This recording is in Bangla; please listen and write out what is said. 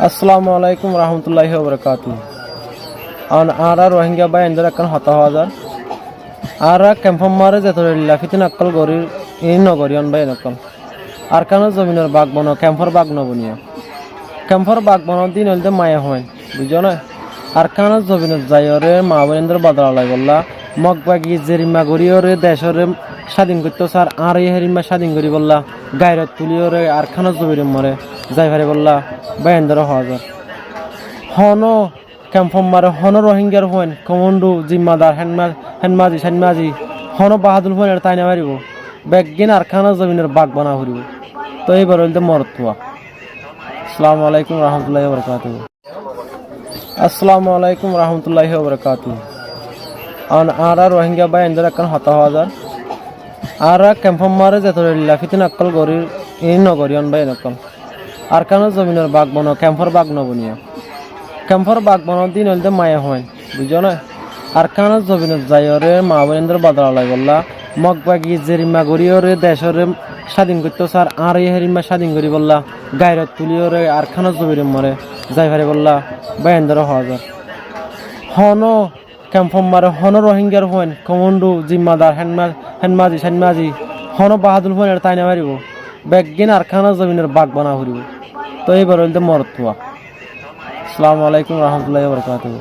আসসালামু আলাইকুম রহমতুল্লাহি ওয়া বারাকাতুহু। আর রোহিঙ্গা বাই এন্ডার এখন হতা হওয়া যায় আর ক্যাম্পম মারে যেত লাফিতে নকল গরির এই নগরিয়ন বাই নকল আর কেন জমিনের বাঘ বন ক্যাম্পর বাঘ নবনীয় ক্যাম্পর বাঘ বন দিন হলতে মায়া হয় বুঝো না আর কেন জমিনের যাইরে মা বোনেন্দ্র বদলাই বললা মগ বাগি জেরিমা গরিয়রে দেশরে স্বাধীন করতে স্যার আর এই হেরিমা স্বাধীন করি বললা গায়রত তুলিওরে আর কেন জমির মরে যাই ভারে বললা বাই এন্ডার হওয়া যায় হন ক্যাম্পম মারে হন রোহিঙ্গার হন কমন্ডু জিম্মাদার হেনমাজি সেনমাজি হন বাহাদুর হন তাই না মারিব বেগিন আর খানা জমিনের বাঘ বানা ফুরিব তো এইবার হইতে মরতুয়া। আসসালামু আলাইকুম রহমতুল্লাহি ওয়া বারাকাতুহু। আসসালামু আলাইকুম রহমতুল্লাহি ওয়া বারাকাতুহু। আর রোহিঙ্গা বাই এন্ডার এখন হতা হওয়া যায় আর ক্যাম্পম মারে যেত লাফিতে নকল গরির এই নগরিয়ন বাই নকল আর কেন জমিনের বাঘ বন ক্যাম্পর বাঘ নবনীয় ক্যাম্পর বাঘ বন দিন হলতে মায়া হয় বুঝো না আর কেন জমিনের যাইরে মা বোনেন্দ্র বদলাই বললা মগ বাগি জেরিমা গরিয়রে দেশরে স্বাধীন করতে স্যার আর এই হেরিমা স্বাধীন করি বললা গায়রত তুলিওরে আর কেন জমির মরে যাই ভারে বললা বাই এন্ডার হওয়া যায় হন ক্যাম্পম মারে হন রোহিঙ্গার হন কমন্ডু জিম্মাদার হেনমাজি সেনমাজি হন বাহাদুর হন তাই না মারিব বেগিন আর খানা জমিনের বাঘ বানা ফুরিব তো এইবার হইতে মরতুয়া। আসসালামু আলাইকুম রহমতুল্লাহি ওয়া বারাকাতুহু।